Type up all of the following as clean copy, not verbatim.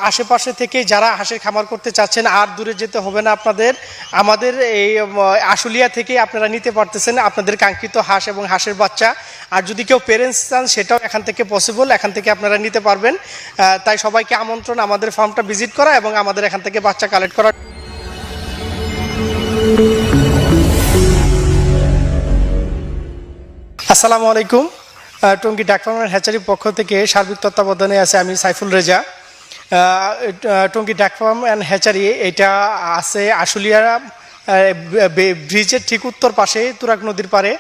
আশেপাশে থেকে যারা হাঁসের খামার করতে চাচ্ছেন আর দূরে যেতে হবে না আপনাদের। আমাদের এই আশুলিয়া থেকে আপনারা নিতে পারতেছেন আপনাদের কাঙ্ক্ষিত হাঁস এবং হাঁসের বাচ্চা। আর যদি কেউ পেরেন্টস চান সেটাও এখান থেকে পসিবল, এখান থেকে আপনারা নিতে পারবেন। তাই সবাইকে আমন্ত্রণ আমাদের ফার্মটা ভিজিট করা এবং আমাদের এখান থেকে বাচ্চা কালেক্ট করা। আসসালামু আলাইকুম। টঙ্গী ডাক ফার্ম এন্ড হ্যাচারির পক্ষ থেকে সার্বিক তত্ত্বাবধানে আছে আমি সাইফুল রেজা। টঙ্গী ডাক ফার্ম অ্যান্ড হ্যাচারি এটা আছে আশুলিয়া ব্রিজের ঠিক উত্তর পাশে তুরাগ নদীর পারে।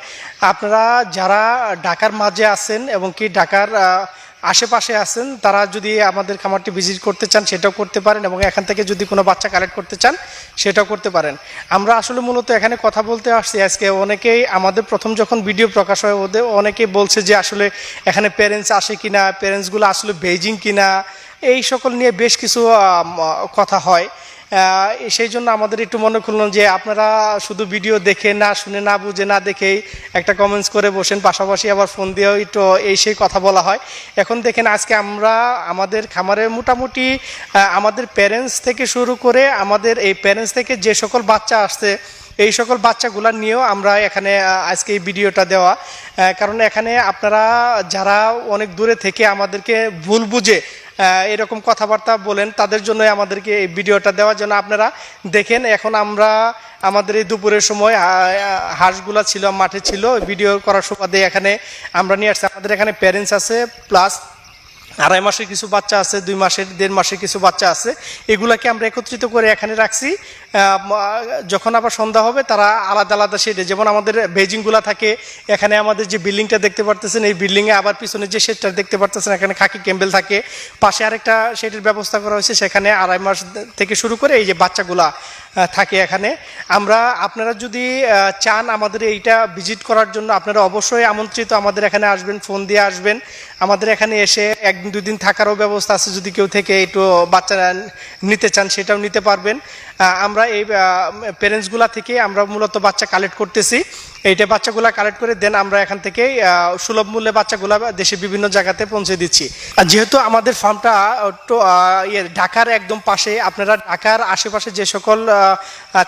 আপনারা যারা ঢাকার মাঝে আছেন এবং কি ঢাকার আশেপাশে আছেন তারা যদি আমাদের খামারটি ভিজিট করতে চান সেটাও করতে পারেন এবং এখান থেকে যদি কোনো বাচ্চা কালেক্ট করতে চান সেটাও করতে পারেন। আমরা আসলে মূলত এখানে কথা বলতে আসছি আজকে। অনেকেই আমাদের প্রথম যখন ভিডিও প্রকাশ হয় ওদের অনেকেই বলছে যে আসলে এখানে প্যারেন্টস আসে কিনা, প্যারেন্টসগুলো আসলে বেজিং কিনা, এই সকল নিয়ে বেশ কিছু কথা হয়। সেই জন্য আমাদের একটু মনে করলাম যে আপনারা শুধু ভিডিও দেখে না শুনে না বুঝে না দেখেই একটা কমেন্টস করে বসেন, পাশাপাশি আবার ফোন দিয়েও একটু এই সেই কথা বলা হয়। এখন দেখেন আজকে আমরা আমাদের খামারে মোটামুটি আমাদের প্যারেন্টস থেকে শুরু করে আমাদের এই প্যারেন্টস থেকে যে সকল বাচ্চা আসছে এই সকল বাচ্চাগুলো নিয়েও আমরা এখানে আজকে এই ভিডিওটা দেওয়া। কারণ এখানে আপনারা যারা অনেক দূরে থেকে আমাদেরকে ভুল বুঝে এরকম কথাবার্তা বলেন তাদের জন্য আমাদেরকে এই ভিডিওটা দেওয়ার জন্য আপনারা দেখেন। এখন আমরা আমাদের এই দুপুরের সময় হাঁসগুলা ছিল মাঠে ছিল, ভিডিও করার সুবাদে এখানে আমরা নিয়ে আসছি। আমাদের এখানে প্যারেন্টস আছে প্লাস 2.5 মাসের কিছু বাচ্চা আছে, 2 মাসের 1.5 মাসের কিছু বাচ্চা আছে। এগুলাকে আমরা একত্রিত করে এখানে রাখছি। যখন আবার সন্ধ্যা হবে তারা আলাদা আলাদা শেডে, যেমন আমাদের বেজিংগুলা থাকে এখানে, আমাদের যে বিল্ডিংটা দেখতে পারতেছেন এই বিল্ডিংয়ে আবার পিছনে যে শেডটা দেখতে পারতেছেন এখানে খাকি ক্যাম্বেল থাকে। পাশে আরেকটা শেডের ব্যবস্থা করা হয়েছে, সেখানে 2.5 মাস থেকে শুরু করে এই যে বাচ্চাগুলা থাকে এখানে। আমরা আপনারা যদি চান আমাদের এইটা ভিজিট করার জন্য আপনারা অবশ্যই আমন্ত্রিত, আমাদের এখানে আসবেন, ফোন দিয়ে আসবেন। আমাদের এখানে এসে 1-2 দিন থাকারও ব্যবস্থা আছে, যদি কেউ থেকে একটু বাচ্চা নিতে চান সেটাও নিতে পারবেন। আমরা এই প্যারেন্টসগুলা থেকে আমরা মূলত বাচ্চা কালেক্ট করতেছি। এইটা বাচ্চাগুলা কালেক্ট করে দেন আমরা এখান থেকে সুলভ মূল্যে বাচ্চাগুলা দেশের বিভিন্ন জায়গাতে পৌঁছে দিচ্ছি। আর যেহেতু আমাদের ফার্মটা ঢাকার একদম পাশে, আপনারা ঢাকার আশেপাশে যে সকল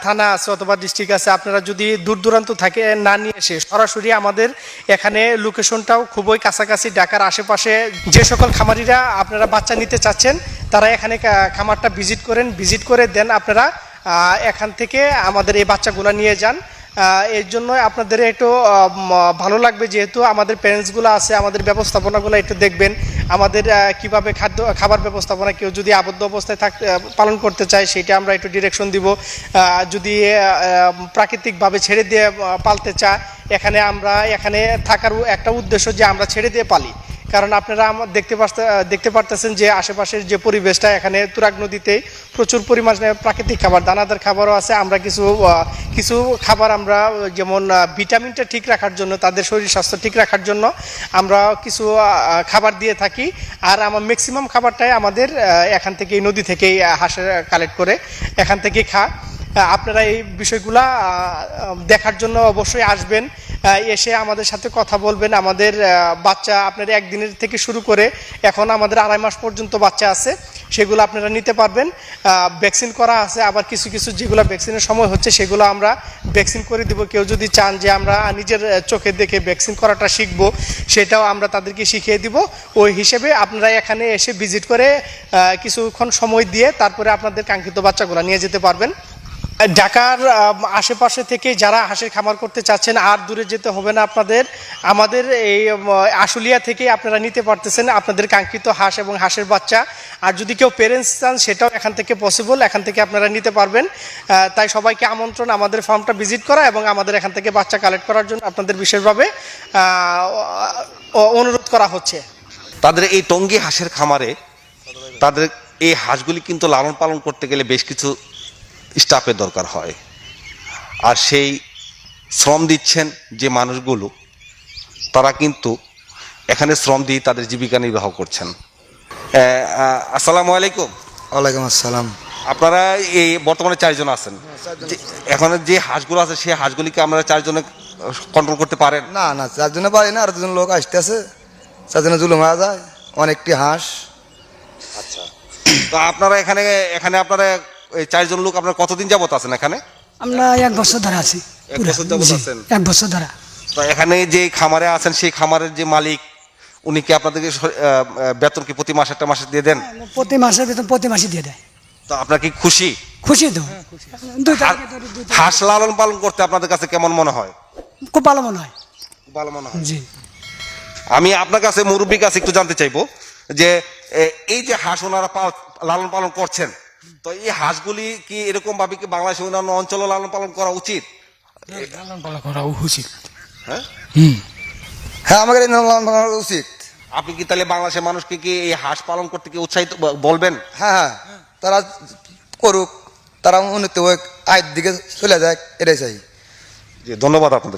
থানা আছে অথবা ডিস্ট্রিক্ট আছে, আপনারা যদি দূর দূরান্ত থাকে না নিয়ে এসে সরাসরি আমাদের এখানে লোকেশনটাও খুবই কাছাকাছি। ঢাকার আশেপাশে যে সকল খামারিরা আপনারা বাচ্চা নিতে চাচ্ছেন তারা এখানে খামারটা ভিজিট করেন, ভিজিট করে দেন আপনারা এখান থেকে আমাদের এই বাচ্চাগুলো নিয়ে যান। এর জন্য আপনাদের একটু ভালো লাগবে, যেহেতু আমাদের প্যারেন্টসগুলো আছে, আমাদের ব্যবস্থাপনাগুলো একটু দেখবেন। আমাদের কিভাবে খাবার ব্যবস্থাপনা কেউ যদি আবদ্ধ অবস্থায় পালন করতে চায় সেটা আমরা একটু ডিরেকশন দিব। যদি প্রাকৃতিকভাবে ছেড়ে দিয়ে পালতে চায় এখানে থাকার একটা উদ্দেশ্য যে আমরা ছেড়ে দিয়ে পালি। কারণ আপনারা দেখতে পারতেছেন যে আশেপাশের যে পরিবেশটা, এখানে তুরাগ নদীতে প্রচুর পরিমাণে প্রাকৃতিক খাবার, দানাদার খাবারও আছে। আমরা কিছু খাবার আমরা যেমন ভিটামিনটা ঠিক রাখার জন্য, তাদের শরীর স্বাস্থ্য ঠিক রাখার জন্য আমরা কিছু খাবার দিয়ে থাকি। আর আমার ম্যাক্সিমাম খাবারটাই আমাদের এখান থেকেই নদী থেকেই হাঁসের কালেক্ট করে এখান থেকেই আপনারা এই বিষয়গুলা দেখার জন্য অবশ্যই আসবেন, এসে আমাদের সাথে কথা বলবেন। আমাদের বাচ্চা আপনার 1 দিনের থেকে শুরু করে এখন আমাদের 2.5 মাস পর্যন্ত বাচ্চা আছে, সেগুলো আপনারা নিতে পারবেন। ভ্যাকসিন করা আছে, আবার কিছু যেগুলো ভ্যাকসিনের সময় হচ্ছে সেগুলো আমরা ভ্যাকসিন করে দিব। কেউ যদি চান যে আমরা নিজের চোখে দেখে ভ্যাকসিন করাটা শিখব, সেটাও আমরা তাদেরকে শিখিয়ে দিব। ওই হিসেবে আপনারা এখানে এসে ভিজিট করে কিছুক্ষণ সময় দিয়ে তারপরে আপনাদের কাঙ্ক্ষিত বাচ্চাগুলো নিয়ে যেতে পারবেন। ঢাকার আশেপাশে থেকে যারা হাঁসের খামার করতে চাচ্ছেন আর দূরে যেতে হবে না আপনাদের। আমাদের এই আশুলিয়া থেকে আপনারা নিতে পারতেছেন আপনাদের কাঙ্ক্ষিত হাঁস এবং হাঁসের বাচ্চা। আর যদি কেউ প্যারেন্টস চান সেটাও এখান থেকে পসিবল, এখান থেকে আপনারা নিতে পারবেন। তাই সবাইকে আমন্ত্রণ আমাদের ফার্মটা ভিজিট করা এবং আমাদের এখান থেকে বাচ্চা কালেক্ট করার জন্য আপনাদের বিশেষভাবে অনুরোধ করা হচ্ছে। তাদের এই টঙ্গী হাঁসের খামারে তাদের এই হাঁসগুলি কিন্তু লালন পালন করতে গেলে বেশ কিছু স্টাফের দরকার হয়। আর সেই শ্রম দিচ্ছেন যে মানুষগুলো, তারা কিন্তু এখানে শ্রম দিয়ে তাদের জীবিকা নির্বাহ করছেন। আসসালামু আলাইকুম। ওয়ালাইকুম আসসালাম। আপনারা এই বর্তমানে 4 জন আছেন, এখন যে হাঁসগুলো আছে সেই হাঁসগুলিকে আমরা 4 জনে কন্ট্রোল করতে পারেন? না 4 জনে পারি না, আর 2 জন লোক আসতেছে, 4 জনে জুলুম হয়ে যায়। অনেকটি হাঁস আচ্ছা, তো আপনারা এখানে এখানে আপনারা এই 4 জন লোক আপনারা কতদিন যাবত আছেন এখানে? আমরা 1 বছর ধরে আছি। 1 বছর যাবত জি, আছেন? 1 বছর ধরে। তো এখানে যে খামারে আছেন সেই খামারের যে মালিক উনি কি আপনাদেরকে বেতন কি প্রতি মাসে একটা মাসে দিয়ে দেন? প্রতি মাসের বেতন প্রতি মাসে দিয়ে দেয়। তো আপনার কি খুশি? খুশি তো। 2 তারিখে ধরে 2 তারিখ। হাঁস লালন পালন করতে আপনাদের কাছে কেমন মনে হয়? খুব ভালো মনে হয়। ভালো মনে হয়। জি। আমি আপনার কাছে মুরব্বীর কাছে একটু জানতে চাইবো যে এই যে হাঁস ওনারা লালন পালন করছেন, তো এই হাঁসগুলি কি এরকম ভাবে কি বাংলাদেশের অন্যান্য অঞ্চলে লালন পালন করা উচিত? লালন পালন করা উচিত। হ্যাঁ, হ্যাঁ, আমাদের এই লালন পালন করা উচিত। আপনি কি তাহলে বাংলাদেশের মানুষকে কি এই হাঁস পালন করতে কি উৎসাহিত বলবেন? হ্যাঁ, তারা করুক, তারা উন্নতি হোক, আয়ের দিকে চলে যায়, এটাই চাই। জি, ধন্যবাদ আপনাদের।